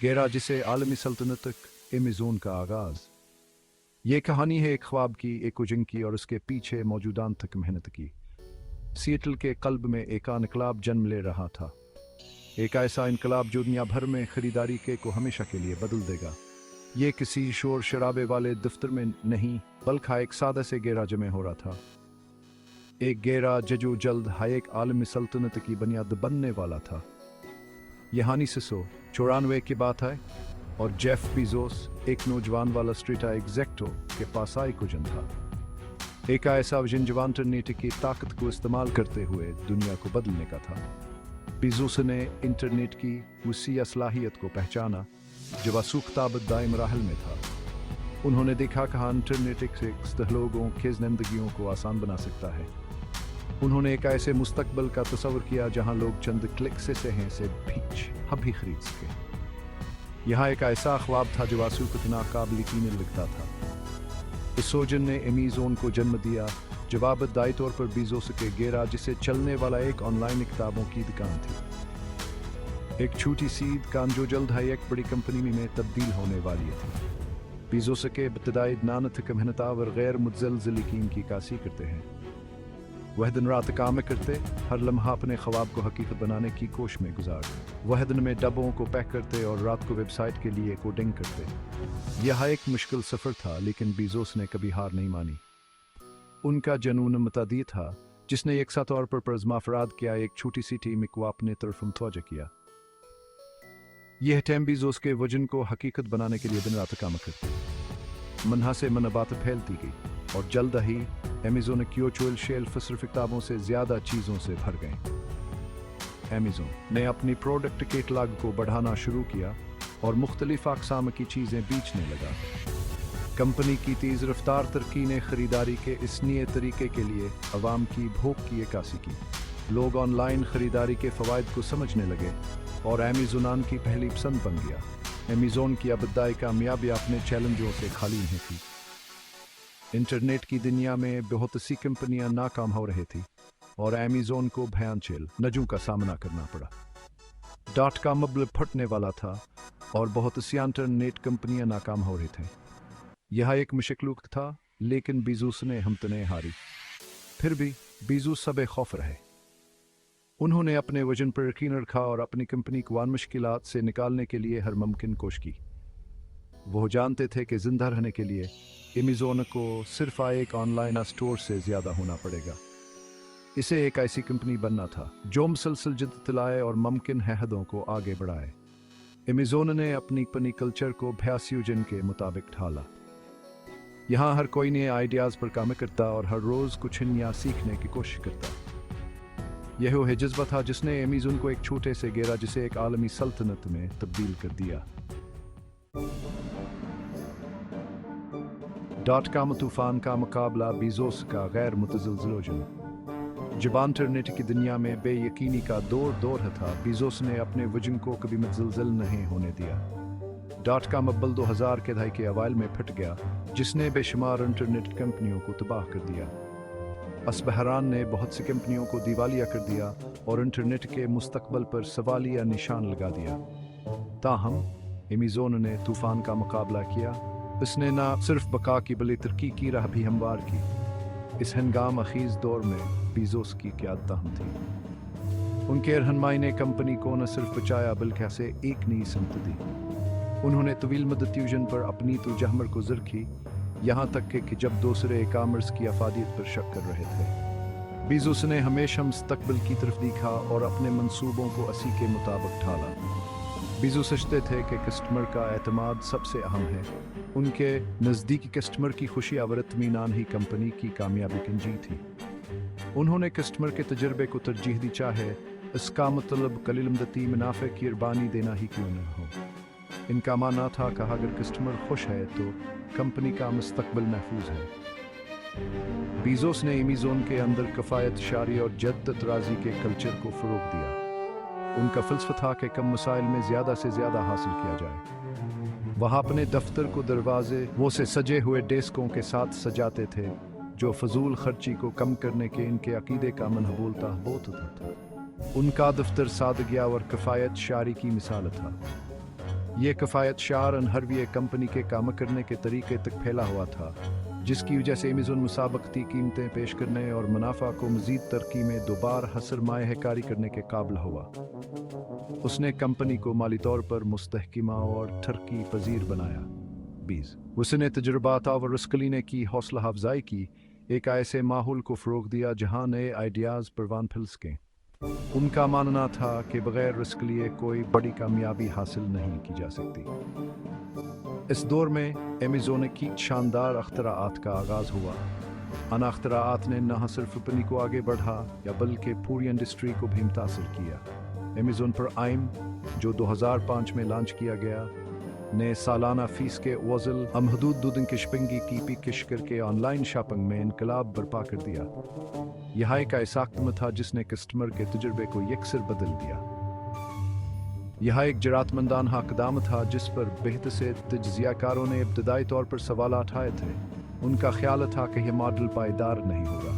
गेरा जिसे आलमी सल्तनत तक एमेज़ोन का आगाज़। ये कहानी है एक ख्वाब की, एक उजंग की और उसके पीछे मौजूदान तक मेहनत की। सिएटल के कल्ब में एक इनकलाब जन्म ले रहा था। एक ऐसा इनकलाब जो दुनिया भर में खरीदारी को हमेशा के लिए बदल देगा। ये किसी शोर शराबे वाले दफ्तर में नहीं, बल्कि एक सादा से गेराज में हो रहा था। एक गेराज जो जल्द एक आलमी सल्तनत की बुनियाद बनने वाला था। यहानी 1994 की बात है और जेफ बीजोस, एक नौजवान वाला स्ट्रीट एग्जेक्टिव के पास एक विजन था। एक ऐसा विजन जो इंटरनेट की ताकत को इस्तेमाल करते हुए दुनिया को बदलने का था। बीजोस ने इंटरनेट की उसी असलाहियत को पहचाना जब सूख्ताबद दाई मराहल में था। उन्होंने देखा कि इंटरनेट से लोगों के जिंदगियों को आसान बना सकता है। उन्होंने एक ऐसे मुस्तकबिल का तस्वर किया जहां लोग चंद क्लिक से बीच अभी खरीद सके। यहाँ एक ऐसा ख्वाब था जो आंसू को इतना काबिल यकीन लगता था। इस सोजन ने एमेज़ोन को जन्म दिया, जवाबदाई तौर पर बीजोस के गेराज जिसे चलने वाला एक ऑनलाइन किताबों की दुकान थी। एक छोटी सी दुकान जो जल्द ही एक बड़ी कंपनी में तब्दील होने वाली थी। बीजोस के इब्तदाई नानत का मेहनतावर गैर मुतज़लज़ल यकीन की कासी करते हैं। वह दिन रात काम करते, हर लम्हा अपने ख्वाब को हकीकत बनाने की कोशिश में गुजारते। वह दिन में डब्बों को पैक करते और रात को वेबसाइट के लिए कोडिंग करते। यह एक मुश्किल सफ़र था, लेकिन बीजोस ने कभी हार नहीं मानी। उनका जुनून मुतअद्दी था, जिसने एक साथ तौर पर अज़माफ़राद किया एक छोटी सी टीम को अपने तरफ मुतवज्जह किया। यह टीम बीजोस के वजन को हकीकत बनाने के लिए दिन रात काम करते। मनहा से मन बात फैलती गई और जल्द ही एमेज़ोन क्योचुअल शेल्फ सिर्फ किताबों से ज़्यादा चीज़ों से भर गए। एमेज़ोन ने अपनी प्रोडक्ट कैटलॉग को बढ़ाना शुरू किया और मुख्तलिफ अक़साम की चीज़ें बेचने लगा। कंपनी की तेज़ रफ्तार तरक्की ने ख़रीदारी के इस नए तरीके के लिए अवाम की भूख की अक्कासी की। लोग ऑनलाइन ख़रीदारी के फ़वाइद को समझने लगे और एमेज़ोन की पहली पसंद बन गया। एमेज़ोन की इब्तदाई कामयाबी अपने चैलेंजों से खाली नहीं थी। इंटरनेट की दुनिया में बहुत सी कंपनियां नाकाम हो रही थी और एमेज़ोन को भयानक नजों का सामना करना पड़ा। .com मबल फटने वाला था और बहुत सी इंटरनेट कंपनियां नाकाम हो रही थीं। यह एक मुश्किल था, लेकिन बीजोस ने हिम्मत नहीं हारी। फिर भी बीजोस सबे खौफ रहे। उन्होंने अपने वजन पर यकीन रखा और अपनी कंपनी को इन मुश्किलात से निकालने के लिए हर मुमकिन कोशिश की। वो जानते थे कि जिंदा रहने के लिए एमेज़ोन को सिर्फ एक ऑनलाइन स्टोर से ज़्यादा होना पड़ेगा। इसे एक ऐसी कंपनी बनना था जो मुसलसल जिद्दत लाए और मुमकिन है हदों को आगे बढ़ाए। एमेज़ोन ने अपनी पनी कल्चर को भयास्यूजन के मुताबिक ढाला। यहाँ हर कोई नए आइडियाज़ पर काम करता और हर रोज़ कुछ नया सीखने की कोशिश करता। यह वह जज्बा था जिसने एमेज़ोन को एक छोटे से गेराज जिसे एक आलमी सल्तनत में तब्दील कर दिया। .com तूफान का मुकाबला बीजोस का गैर मुतज़लज़ल वजन। जब इंटरनेट की दुनिया में बेयकीनी का दौर था, बीजोस ने अपने वजन को कभी मुतज़लज़ल नहीं होने दिया। .com अव्वल 2000 के दहाके के अवाइल में फट गया, जिसने बेशुमार इंटरनेट कंपनियों को तबाह कर दिया। इस बहरान ने बहुत सी कंपनियों को दिवालिया कर दिया और इंटरनेट के मुस्तकबिल पर सवालिया निशान लगा दिया। ताहम एमेज़ोन ने तूफान का मुकाबला किया। इसने न सिर्फ बका की बल्कि तरक्की की राह भी हमवार की। इस हंगाम अखीज़ दौर में बीजोस की क़यादत अहम थी। उनके रहनुमाई ने कंपनी को न सिर्फ बचाया बल्कि उसे एक नई समत दी। उन्होंने तवील मदती विजन पर अपनी तो जहमर को ज़र की, यहाँ तक कि जब दूसरे ई कामर्स की अफादियत पर शक कर रहे थे। बीजोस ने हमेशा मुस्तकबिल की तरफ देखा और अपने मंसूबों को उसी के मुताबिक ढाला। बीजोस सोचते थे कि कस्टमर का एतमाद सबसे अहम है। उनके नज़दीकी कस्टमर की खुशी और इत्मीनान ही कंपनी की कामयाबी की कुंजी थी। उन्होंने कस्टमर के तजर्बे को तरजीह दी, चाहे इसका मतलब कलील मदती मुनाफे की कुर्बानी देना ही क्यों न हो। इनका मानना था कि अगर कस्टमर खुश है तो कंपनी का मुस्तकबिल महफूज है। बीजोस ने एमेज़ोन के अंदर कफ़ायत शारी और जद्दत राजी के कल्चर को फ़रोग़ दिया। उनका फ़लसफ़ा था कि कम मसाइल में ज़्यादा से ज़्यादा हासिल किया जाए। वहाँ अपने दफ्तर को दरवाजे वो से सजे हुए डेस्कों के साथ सजाते थे, जो फजूल खर्ची को कम करने के इनके अकीदे का मनहबूलता होता था। उनका दफ्तर सादगिया और कफ़ायत शारी की मिसाल था। ये कफ़ायत शार अनहरवी कंपनी के काम करने के तरीके तक फैला हुआ था, जिसकी वजह से अमेज़न मुसाबकती कीमतें पेश करने और मुनाफा को मज़ीद तरक्की में दोबारा सरमायाकारी करने के काबिल हुआ। उसने कंपनी को माली तौर पर मुस्तहकिमा और तरक्की पजीर बनाया। 20 उसने तजुर्बात और रिस्क की हौसला अफजाई की, एक ऐसे माहौल को फ़रोग़ दिया जहाँ नए आइडियाज़ परवान फैल सकें। उनका मानना था कि बग़ैर रिस्क लिए कोई बड़ी कामयाबी हासिल नहीं की जा सकती। इस दौर में अमेज़न की शानदार अख्तराआत का आगाज़ हुआ। अन अख्तराआत ने न सिर्फ अपनी को आगे बढ़ा या बल्कि पूरी इंडस्ट्री को भी मुतासिर किया। अमेज़न प्राइम, जो 2005 में लॉन्च किया गया, ने सालाना फीस के वज़ल अमहदूद दूधन की शिपिंग की पेशकश करके ऑनलाइन शॉपिंग में इनकलाब बर्पा कर दिया। यह एक ऐसा कदम था जिसने कस्टमर के तजुर्बे को यकसर बदल दिया। यह एक जरातमंदाना कदम था जिस पर बेहद से तज्ज़ियाकारों ने इब्तदाई तौर पर सवाल उठाए थे। उनका ख्याल था कि यह मॉडल पायदार नहीं होगा।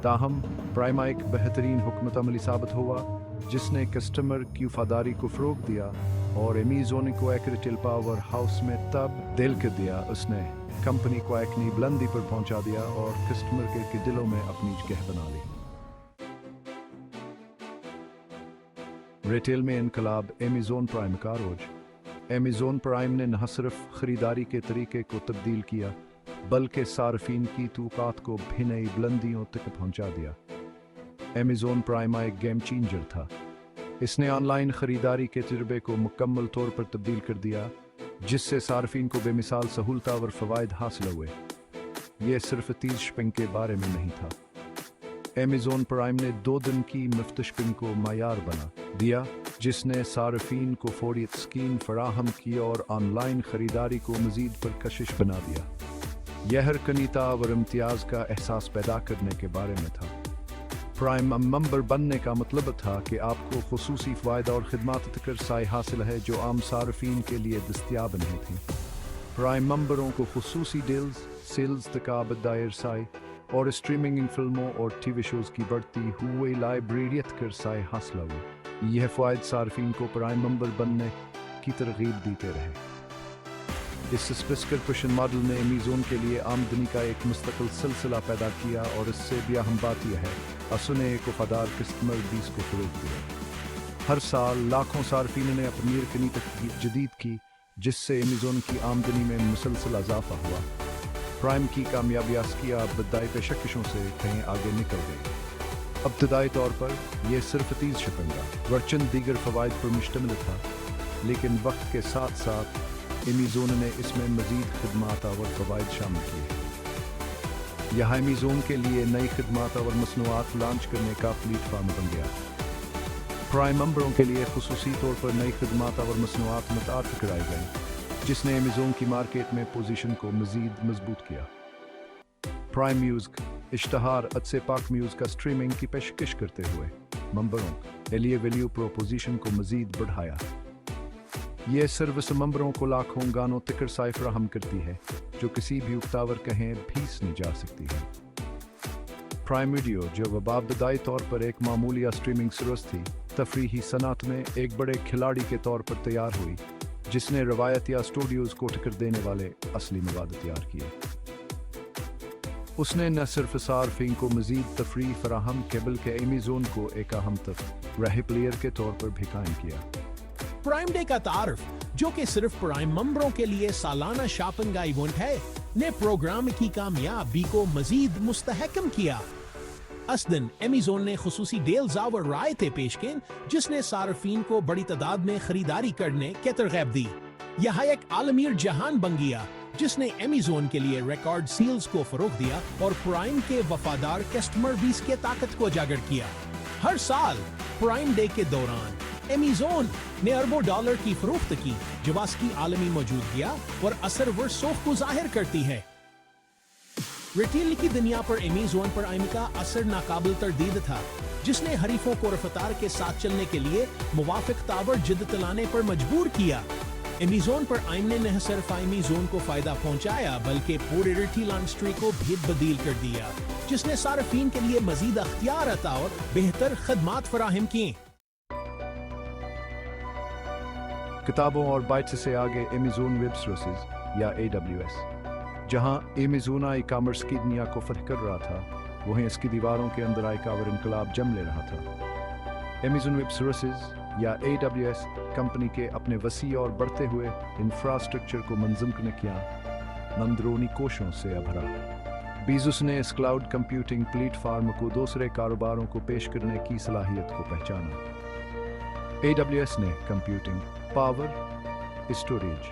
ताहम प्राइम एक बेहतरीन हुकमत अमली साबित हुआ जिसने कस्टमर की वफादारी को फ़रोग़ दिया और अमेज़न को एक रिटेल पावर हाउस में तब्दील कर दिया। उसने कंपनी को एक नई बुलंदी पर पहुंचा दिया और कस्टमर के दिलों में अपनी जगह बना ली। रिटेल में इनकलाब अमेज़न प्राइम का रोज। अमेज़न प्राइम ने न सिर्फ ख़रीदारी के तरीके को तब्दील किया बल्कि सार्फिन की तौक़ात को भी नई बुलंदियों तक पहुंचा दिया। अमेज़न प्राइम एक गेम चेंजर था। इसने ऑनलाइन ख़रीदारी के तजुर्बे को मुकम्मल तौर पर तब्दील कर दिया, जिससे सार्फिन को बेमिसाल सहूलत और फ़वाइद हासिल हुए। यह सिर्फ तीज शिपिंग के बारे में नहीं था। अमेज़न प्राइम ने 2 दिन की मुफ्त शिपिंग को मायार बना दिया, जिसने सार्फिन को फौरी स्कीम फराहम की और ऑनलाइन ख़रीदारी को मज़ीद परकशिश बना दिया। यह हर कनीता और इम्तियाज़ का एहसास पैदा करने के बारे में था। प्राइम मेंबर बनने का मतलब था कि आपको खुसूसी फ़ायदा और खिदमात तक रसाई हासिल है जो आम सार्फिन के लिए दस्तयाब नहीं थी। प्राइम मेंबरों को खुसूसी डील्स, सेल्स तकाब दायर रसाई और स्ट्रीमिंग फिल्मों और टीवी शोज़ की बढ़ती हुई लाइब्रेरियत कर रसाई हासिल हुई। यह फ़ायद सार्फिन को प्राइम मेंबर बनने की तरगीब देते रहे। इस सब्सक्रिप्शन मॉडल ने अमेज़न के लिए आमदनी का एक मुस्तकिल सिलसिला पैदा किया और इससे भी अहम बात यह है उसने एक वफादार कस्टमर बेस को फ़रोग़ दिया। हर साल लाखों सार्फिन ने अपनी रकनी तक जदीद की, जिससे अमेज़न की आमदनी में मुसलसल इजाफा हुआ। प्राइम की कामयाबी आस्किया इब्तदाई पेशकशों से कहीं आगे निकल गई। इब्तदाई तौर पर यह सिर्फ तीज शिपिंग का चंद दीगर फ़वाइद पर मुश्तमिल था, लेकिन वक्त के साथ साथ अमेज़न ने इसमें मज़ीद खिदमात और फ़वाइद शामिल किए। यह अमेज़न के लिए नई खिदमात और मसनूआत लॉन्च करने का प्लेटफॉर्म बन गया। प्राइम मेंबरों के लिए खुसूसी तौर पर नई खिदमात और मसनूआत मुतारिफ कराई गई, जिसने अमेज़न की मार्केट में पोजीशन को मज़ीद मजबूत किया। प्राइम म्यूज़िक इश्तहार अदसे पाक म्यूज़िक का स्ट्रीमिंग की पेशकश करते हुए मेंबरों के लिए वैल्यू प्रोपोजिशन को मज़ीद बढ़ाया। यह सर्विस मेंबरों को लाखों गानों तक रसाई फराहम करती है जो किसी भी उक्तावर कहें भीस नहीं जा सकती है। प्राइम वीडियो, जो वबाबदाई तौर पर एक मामूली स्ट्रीमिंग सर्विस थी, तफरीही सनत में एक बड़े खिलाड़ी के तौर पर तैयार हुई, जिसने रवायती स्टूडियोज़ को टक्कर देने वाले असली मवाद तैयार किए। उसने न सिर्फ सार्फिन को मज़ीद तफरीह फराहम के बल्कि अमेज़न को एक अहम रह प्लेयर के तौर पर भी कायम किया। प्राइम डे का तारुफ, जो कि सिर्फ प्राइम मेंबरों के लिए सालाना शॉपिंग का इवेंट है, ने प्रोग्राम की कामयाबी को मजीद मुस्तहकम किया। इस दिन अमेज़न ने खुसूसी डील्स और रायतें पेश की, जिसने सार्फिन को बड़ी तादाद में खरीदारी करने की तरगीब दी। यह एक आलमी जहान बन गया जिसने अमेज़न के लिए रिकॉर्ड सेल्स को फरोग दिया और प्राइम के वफादार कस्टमर बेस की ताकत को उजागर किया। हर साल प्राइम डे के दौरान अमेज़न ने अरबों डॉलर की फरोख्त की, जो उसकी आलमी मौजूदगी और असर व सोख को जाहिर करती है। रिटेल की दुनिया पर अमेज़न प्राइम का असर नाकाबिल तरदीद था, जिसने हरीफों को रफ्तार के साथ चलने के लिए मुवाफिक तावर जिद्दत लाने पर मजबूर किया। अमेज़न प्राइम ने न सिर्फ अमेज़न को फायदा पहुंचाया बल्कि पूरे रिटेल इंडस्ट्री को भी तब्दील कर दिया, जिसने सार्फिन के लिए मजीद अख्तियार अता और बेहतर खदमात फराहम की। किताबों और बाइट्स से आगे अमेज़न वेब सर्विसेज या AWS, जहां अमेज़न ई कॉमर्स की दुनिया को फतह कर रहा था, वहीं इसकी दीवारों के अंदर आई कावर इनकलाब जम ले रहा था। अमेज़न वेब सर्विसेज या AWS कंपनी के अपने वसी और बढ़ते हुए इंफ्रास्ट्रक्चर को मंजम करने किया अंदरूनी कोशों से अभरा। बीजुस ने इस क्लाउड कंप्यूटिंग प्लेटफॉर्म को दूसरे कारोबारों को पेश करने की सलाहियत को पहचाना। AWS ने कंप्यूटिंग, पावर, स्टोरेज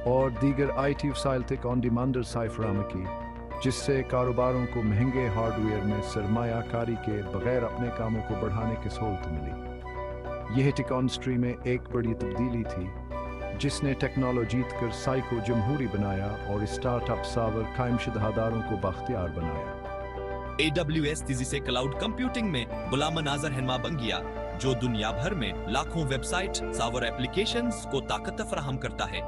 और दीगर IT वसाइल तक ऑन डिमांड रसाई फराहम की, जिससे कारोबारों को महंगे हार्डवेयर में सरमायाकारी के बगैर अपने कामों को बढ़ाने की सहूलत मिली। यह टेक्नोलॉजी में एक बड़ी तब्दीली थी, जिसने टेक्नोलॉजी जीत कर साई को जमहूरी बनाया और स्टार्टअप सावर कायम शुदादारों को बाख्तियार बनाया। AWS तेजी से क्लाउड कंप्यूटिंग में गुलाम नाजर रहनुमा बन गया, जो दुनिया भर में लाखों वेबसाइट सावर एप्लीकेशंस को ताकत फराहम करता है।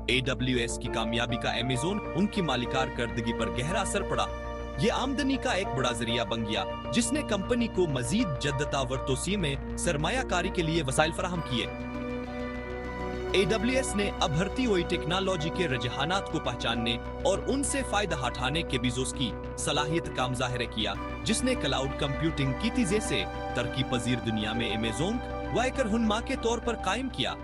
AWS की कामयाबी का अमेज़न उनकी मालिकार करदगी पर गहरा असर पड़ा। ये आमदनी का एक बड़ा जरिया बन गया, जिसने कंपनी को मजीद जद्दतावर तोसी में सरमायाकारी के लिए वसाइल फराहम किए। AWS ने अभरती हुई टेक्नोलॉजी के रुझानात को पहचानने और उनसे फायदा उठाने के बीजोस की सलाहियत का मुजाहिरा किया, जिसने क्लाउड कंप्यूटिंग की तेजी से तरक्की पजीर दुनिया में अमेज़न को एक रहनुमा के तौर पर कायम किया।